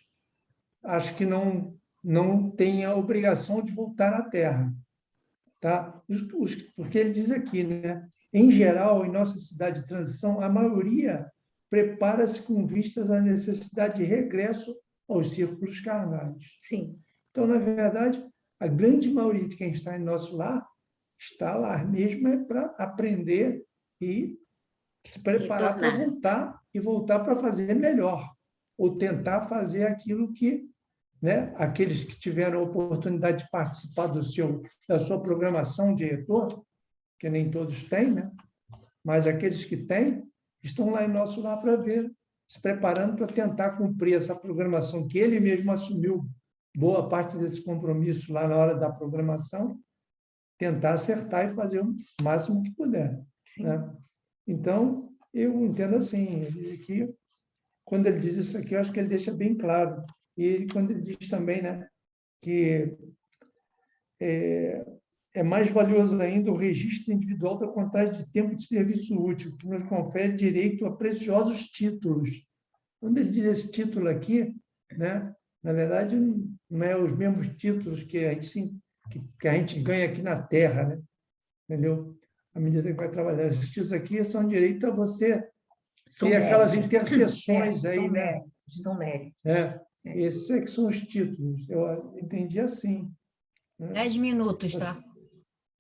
acho que não tem a obrigação de voltar à Terra, tá? Porque ele diz aqui, né? Em geral, em nossa cidade de transição, a maioria prepara-se com vistas à necessidade de regresso aos círculos carnais. Sim. Então, na verdade, a grande maioria de quem está em nosso lar está lá mesmo para aprender e se preparar para voltar para fazer melhor, ou tentar fazer aquilo que, né, aqueles que tiveram a oportunidade de participar da sua programação de retorno, que nem todos têm, né? Mas aqueles que têm estão lá em nosso lar para ver, se preparando para tentar cumprir essa programação que ele mesmo assumiu boa parte desse compromisso lá na hora da programação, tentar acertar e fazer o máximo que puder. Né? Então, eu entendo assim, que quando ele diz isso aqui, eu acho que ele deixa bem claro. E ele, quando ele diz também, né, que é mais valioso ainda o registro individual da contagem de tempo de serviço útil, que nos confere direito a preciosos títulos. Quando ele diz esse título aqui, né, Na verdade, não é os mesmos títulos que a gente ganha aqui na Terra, né? Entendeu? À medida que vai trabalhar. Os títulos aqui são direito a você ter aquelas interseções aí, são né? méritos, são méritos. Esses é que são os títulos. Eu entendi assim. 10 minutos, tá?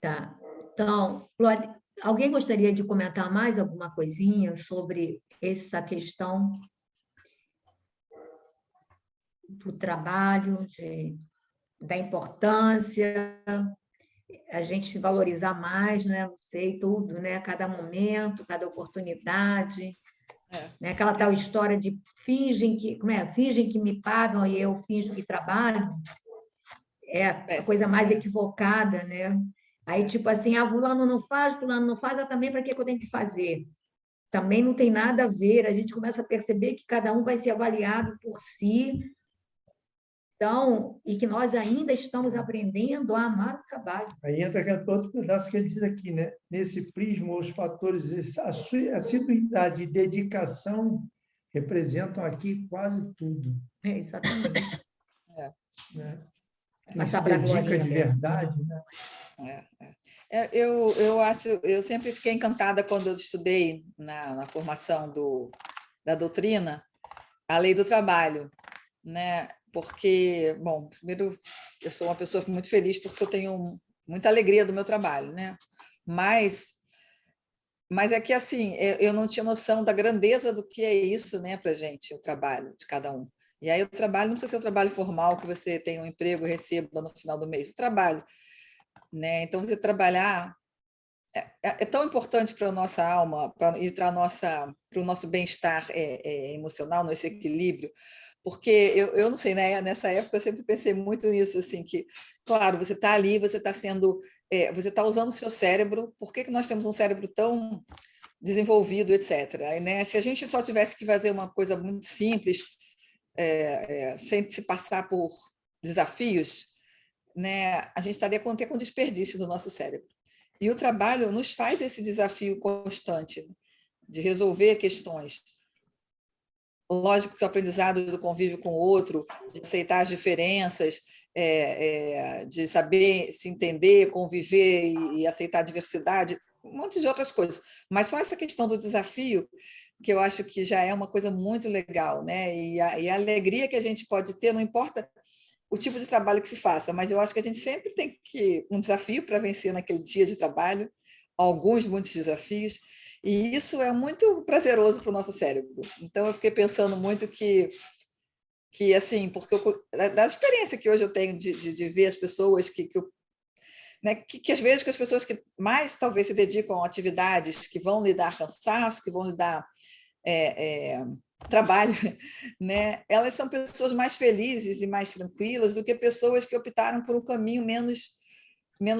Tá. Então, Glória, alguém gostaria de comentar mais alguma coisinha sobre essa questão do trabalho, da importância, a gente valorizar mais, né? Não sei, tudo, né? Cada momento, cada oportunidade. Né? Aquela tal história de fingem que me pagam e eu finjo que trabalho. É a coisa mais equivocada, né? Aí, tipo assim, fulano não faz, também para que eu tenho que fazer? Também não tem nada a ver, a gente começa a perceber que cada um vai ser avaliado por si, então, e que nós ainda estamos aprendendo a amar o trabalho. Aí entra aquele outro pedaço que ele diz aqui, né? Nesse prisma, os fatores, assiduidade e dedicação representam aqui quase tudo. Exatamente. Né? Passar para a dedica de verdade, né? Eu sempre fiquei encantada quando eu estudei na formação da doutrina a lei do trabalho, né? Porque, bom, primeiro, eu sou uma pessoa muito feliz porque eu tenho muita alegria do meu trabalho, né? Mas é que, assim, eu não tinha noção da grandeza do que é isso, né, para a gente, o trabalho de cada um. E aí o trabalho não precisa ser um trabalho formal, que você tenha um emprego e receba no final do mês. O trabalho, né? Então, você trabalhar é tão importante para a nossa alma e para o nosso bem-estar emocional, nosso equilíbrio, porque eu não sei, né? Nessa época eu sempre pensei muito nisso, assim, que, claro, você está ali, você está você está usando o seu cérebro. Por que nós temos um cérebro tão desenvolvido, etc. Aí, né? Se a gente só tivesse que fazer uma coisa muito simples, sem se passar por desafios, né? A gente estaria com desperdício do nosso cérebro. E o trabalho nos faz esse desafio constante de resolver questões. Lógico que o aprendizado do convívio com o outro, de aceitar as diferenças, de saber se entender, conviver e aceitar a diversidade, um monte de outras coisas. Mas só essa questão do desafio, que eu acho que já é uma coisa muito legal, né? E a alegria que a gente pode ter, não importa o tipo de trabalho que se faça, mas eu acho que a gente sempre tem um desafio para vencer naquele dia de trabalho, muitos desafios, e isso é muito prazeroso para o nosso cérebro. Então, eu fiquei pensando muito que assim, porque da experiência que hoje eu tenho de ver as pessoas né, que às vezes que as pessoas que mais talvez se dedicam a atividades que vão lhe dar cansaço, que vão lhe dar trabalho, né? Elas são pessoas mais felizes e mais tranquilas do que pessoas que optaram por um caminho menos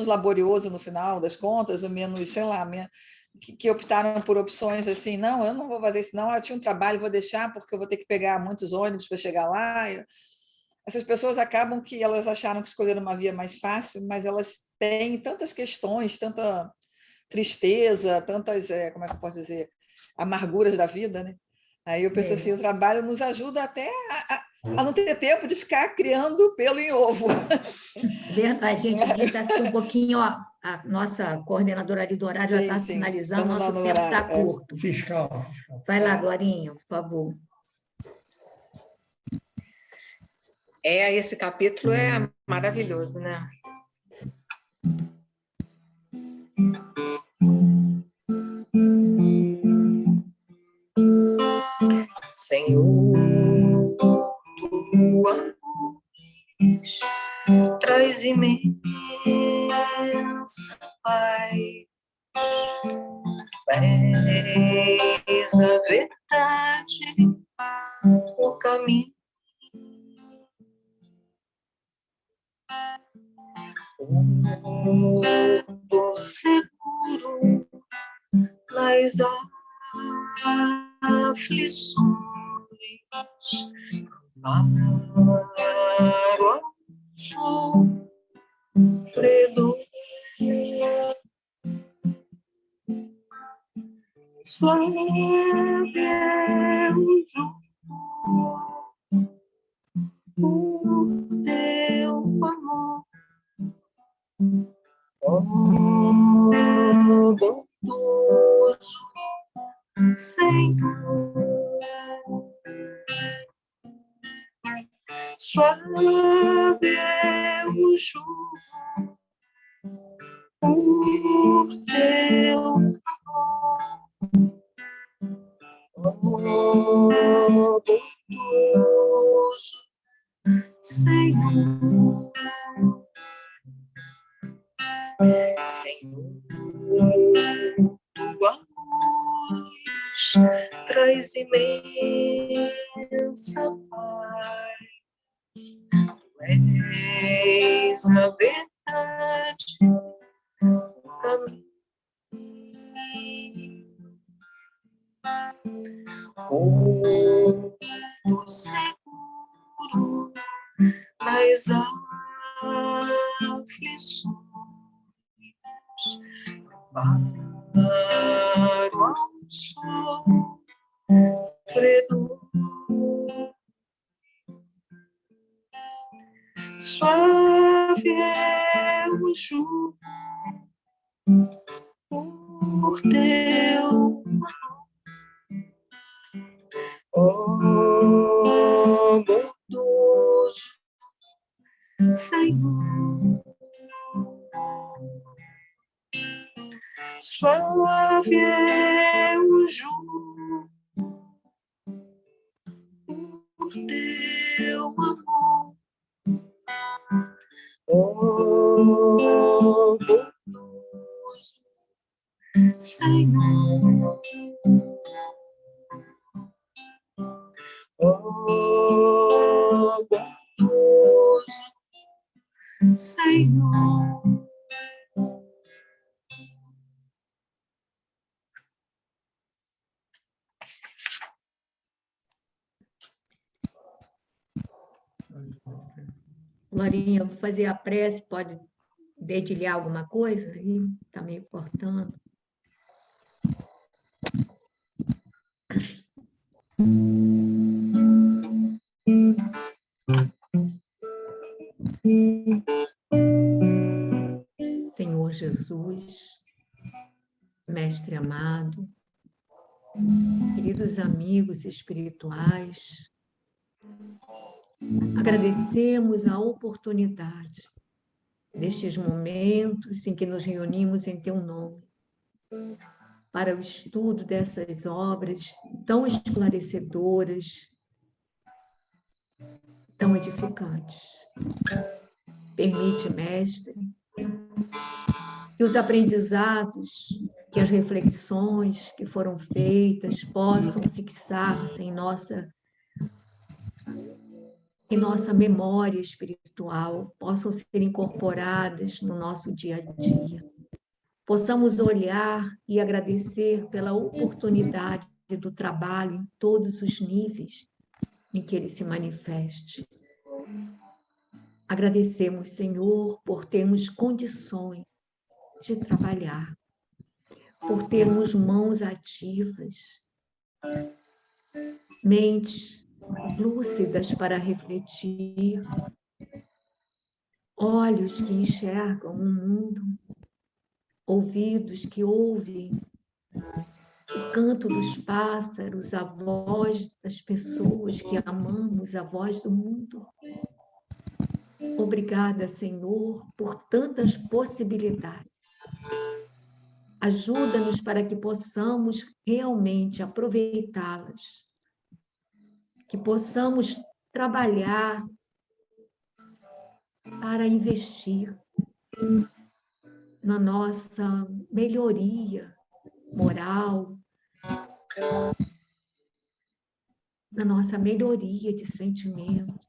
laborioso no final das contas, ou menos, sei lá, que optaram por opções assim, não, eu não vou fazer isso, não, eu tinha um trabalho, vou deixar porque eu vou ter que pegar muitos ônibus para chegar lá. Essas pessoas acabam que elas acharam que escolheram uma via mais fácil, mas elas têm tantas questões, tanta tristeza, tantas, como é que eu posso dizer, amarguras da vida, né? Aí eu penso assim, o trabalho nos ajuda até a não ter tempo de ficar criando pelo em ovo. Verdade, gente, a gente está assim, um pouquinho, ó, a nossa coordenadora ali do horário já está sinalizando, nosso tempo está curto. Fiscal. Vai lá, Glorinha, por favor. Esse capítulo é maravilhoso, né? Senhor, tua luz traz imensa paz, és a verdade, o caminho, o seguro nas aflições, para o sofredor. Suave é o jugo, Ó bondoso Senhor, suave é o jugo por teu amor. Ó bondoso Senhor, Senhor, tua luz traz imensa paz. Tu és a verdade, o caminho. Porto seguro nas aflições, amparo ao sofredor. Suave é o jugo por teu amor. Ó bondoso Senhor, suave é o jugo por teu amor. Ó bondoso Senhor, ó bondoso Senhor. Marinha, vou fazer a prece, pode dedilhar alguma coisa? Aí está meio cortando. Senhor Jesus, Mestre amado, queridos amigos espirituais, agradecemos a oportunidade destes momentos em que nos reunimos em Teu nome, para o estudo dessas obras tão esclarecedoras, tão edificantes. Permite, Mestre, que os aprendizados, que as reflexões que foram feitas possam fixar-se em nossa memória espiritual, possam ser incorporadas no nosso dia a dia. Possamos olhar e agradecer pela oportunidade do trabalho em todos os níveis em que ele se manifeste. Agradecemos, Senhor, por termos condições de trabalhar, por termos mãos ativas, mentes lúcidas para refletir, olhos que enxergam o mundo, ouvidos que ouvem o canto dos pássaros, a voz das pessoas que amamos, a voz do mundo. Obrigada, Senhor, por tantas possibilidades. Ajuda-nos para que possamos realmente aproveitá-las, que possamos trabalhar para investir na nossa melhoria moral, na nossa melhoria de sentimento.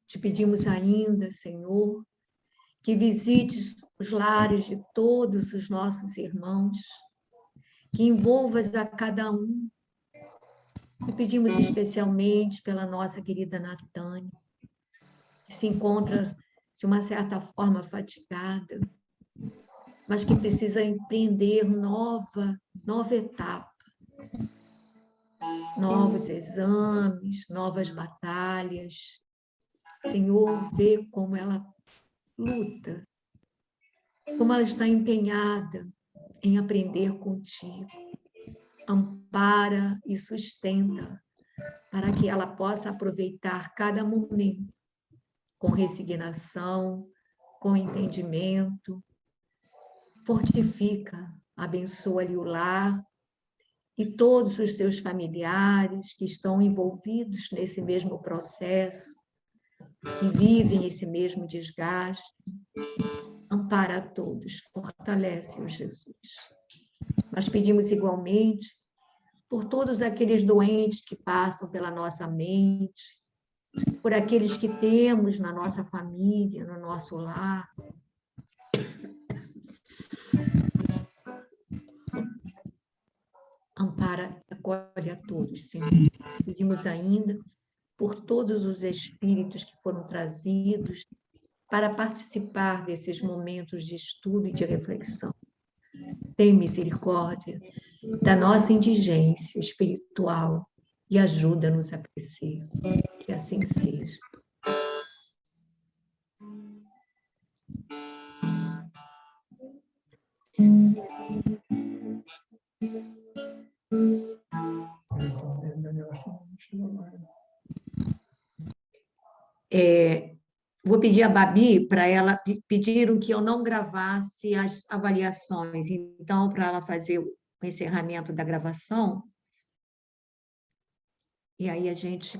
Te pedimos ainda, Senhor, que visites os lares de todos os nossos irmãos, que envolvas a cada um. E pedimos especialmente pela nossa querida Natânia, que se encontra, de uma certa forma, fatigada, mas que precisa empreender nova etapa, novos exames, novas batalhas. Senhor, vê como ela luta, como ela está empenhada em aprender contigo. Ampara e sustenta para que ela possa aproveitar cada momento com resignação, com entendimento. Fortifica, abençoa-lhe o lar e todos os seus familiares que estão envolvidos nesse mesmo processo, que vivem esse mesmo desgaste. Ampara a todos, fortalece-os, Jesus. Nós pedimos igualmente por todos aqueles doentes que passam pela nossa mente, por aqueles que temos na nossa família, no nosso lar. Ampara, acolhe a todos, Senhor. Pedimos ainda por todos os espíritos que foram trazidos para participar desses momentos de estudo e de reflexão. Tem misericórdia da nossa indigência espiritual e ajuda-nos a crescer. Que assim seja. Vou pedir a Babi para ela, pediram que eu não gravasse as avaliações, então, para ela fazer o encerramento da gravação, e aí a gente